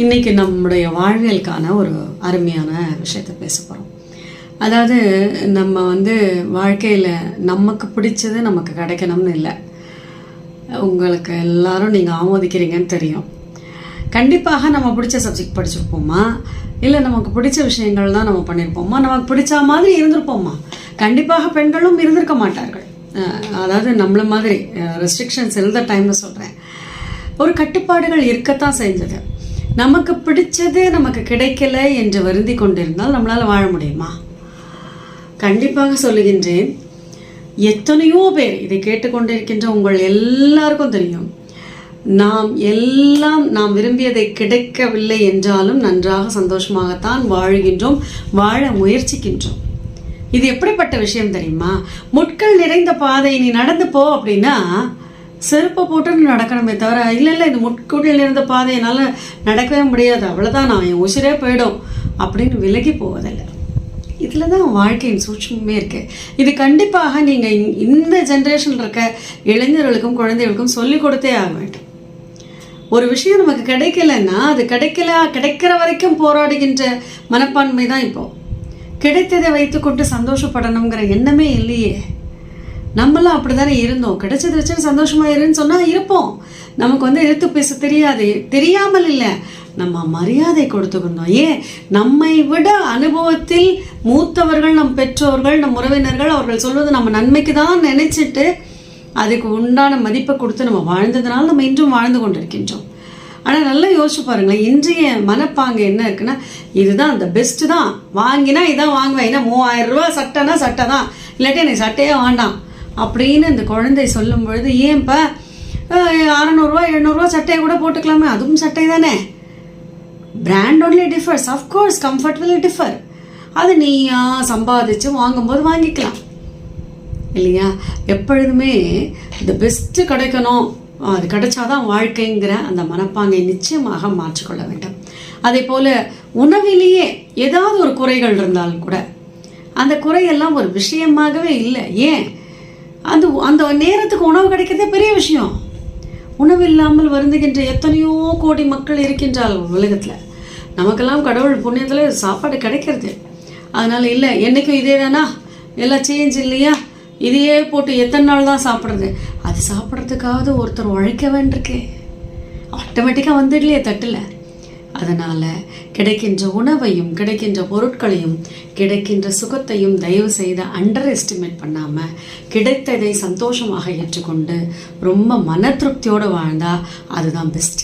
இன்றைக்கி நம்முடைய வாழ்வியலுக்கான ஒரு அருமையான விஷயத்தை பேச போகிறோம். அதாவது நம்ம வாழ்க்கையில் நமக்கு பிடிச்சது நமக்கு கிடைக்கணும்னு இல்லை. உங்களுக்கு எல்லாரும் நீங்கள் ஆமோதிக்கிறீங்கன்னு தெரியும். கண்டிப்பாக நம்ம பிடிச்ச சப்ஜெக்ட் படிச்சிருப்போமா, இல்லை நமக்கு பிடிச்ச விஷயங்கள் தான் நம்ம பண்ணியிருப்போமா, நமக்கு பிடிச்ச மாதிரி இருந்திருப்போமா? கண்டிப்பாக பெண்களும் இருந்திருக்க மாட்டார்கள். அதாவது நம்மள மாதிரி ரெஸ்ட்ரிக்ஷன்ஸ் இருந்த டைமில் சொல்கிறேன், ஒரு கட்டுப்பாடுகள் இருக்கத்தான் செஞ்சது. நமக்கு பிடிச்சது நமக்கு கிடைக்கல என்று வருந்தி கொண்டிருந்தால் நம்மளால் வாழ முடியுமா? கண்டிப்பாக சொல்லுகின்றேன், எத்தனையோ பேர் இதை கேட்டுக்கொண்டிருக்கின்ற உங்கள் எல்லாருக்கும் தெரியும், நாம் விரும்பியதை கிடைக்கவில்லை என்றாலும் நன்றாக சந்தோஷமாகத்தான் வாழ்கின்றோம், வாழ முயற்சிக்கின்றோம். இது எப்படிப்பட்ட விஷயம் தெரியுமா? முட்கள் நிறைந்த பாதை நீ நடந்து போ அப்படின்னா செருப்பை போட்டு நடக்கணுமே தவிர, இல்லை இது முட்கள் நிறைந்த பாதை என்னால் நடக்கவே முடியாது, அவ்வளோதான், நான் என் உசிரே போயிடும் அப்படின்னு விலகி போவதில்லை. இதில் தான் வாழ்க்கையின் சூட்சமே இருக்குது. இது கண்டிப்பாக நீங்கள் இந்த ஜென்ரேஷனில் இருக்க இளைஞர்களுக்கும் குழந்தைகளுக்கும் சொல்லிக் கொடுத்தே ஆக வேண்டும். ஒரு விஷயம் நமக்கு கிடைக்கலன்னா அது கிடைக்கிற வரைக்கும் போராடுகின்ற மனப்பான்மை தான் இப்போது. கிடைத்ததை வைத்துக்கொண்டு சந்தோஷப்படணுங்கிற எண்ணமே இல்லையே. நம்மளாம் அப்படி தானே இருந்தோம். கிடைச்சது வச்சு சந்தோஷமாக இருன்னு சொன்னால் இருப்போம். நமக்கு எடுத்து பேச தெரியாமல் இல்லை, நம்ம மரியாதை கொடுத்துக்கணும். ஏன், நம்மை விட அனுபவத்தில் மூத்தவர்கள், நம் பெற்றோர்கள், நம் உறவினர்கள், அவர்கள் சொல்வது நம்ம நன்மைக்கு தான் நினைச்சிட்டு அதுக்கு உண்டான மதிப்பை கொடுத்து நம்ம வாழ்ந்ததுனால நம்ம இன்றும் வாழ்ந்து கொண்டிருக்கின்றோம். ஆனால் நல்லா யோசிச்சு பாருங்களேன், இன்றைய மனப்பாங்க என்ன இருக்குன்னா, இதுதான் அந்த பெஸ்ட்டு தான், வாங்கினா இதான் வாங்குவேன், ஏன்னா 3000 ரூபா சட்டைனா சட்டை தான், இல்லாட்டி எனக்கு சட்டையே வேண்டாம் அப்படின்னு இந்த குழந்தை சொல்லும் பொழுது, ஏன்ப்பா 600 ரூபா 700 ரூபா சட்டையை கூட போட்டுக்கலாமே, அதுவும் சட்டை தானே. Brand only differs, of course comfort will differ. அது நீயா சம்பாதிச்சு வாங்கும்போது வாங்கிக்கலாம் இல்லையா? எப்பொழுதுமே இந்த பெஸ்ட்டு கிடைக்கணும், அது கிடைச்சாதான் வாழ்க்கைங்கிற அந்த மனப்பாங்கை நிச்சயமாக மாற்றிக்கொள்ள வேண்டும். அதே போல் உணவிலேயே ஏதாவது ஒரு குறைகள் இருந்தாலும் கூட அந்த குறையெல்லாம் ஒரு விஷயமாகவே இல்லை. ஏன், அந்த நேரத்துக்கு உணவு கிடைக்கிறதே பெரிய விஷயம். உணவு இல்லாமல் வருந்துகின்ற எத்தனையோ கோடி மக்கள் இருக்கின்றால் உலகத்தில். நமக்கெல்லாம் கடவுள் புண்ணியத்தில் சாப்பாடு கிடைக்கிறது. அதனால் இல்லை, என்றைக்கும் இதே தானா, எல்லாம் சேஞ்ச் இல்லையா, இதையே போட்டு எத்தனை நாள் தான் சாப்பிட்றது? அது சாப்பிட்றதுக்காவது ஒருத்தர் உழைக்க வேண்டியிருக்கு, ஆட்டோமேட்டிக்காக வந்துடலையே தட்டில். அதனால் கிடைக்கின்ற உணவையும் கிடைக்கின்ற பொருட்களையும் கிடைக்கின்ற சுகத்தையும் தயவு செய்து அண்டர் எஸ்டிமேட் பண்ணாமல் கிடைத்ததை சந்தோஷமாக ஏற்றுக்கொண்டு ரொம்ப மன திருப்தியோடு வாழ்ந்தால் அதுதான் பெஸ்ட்.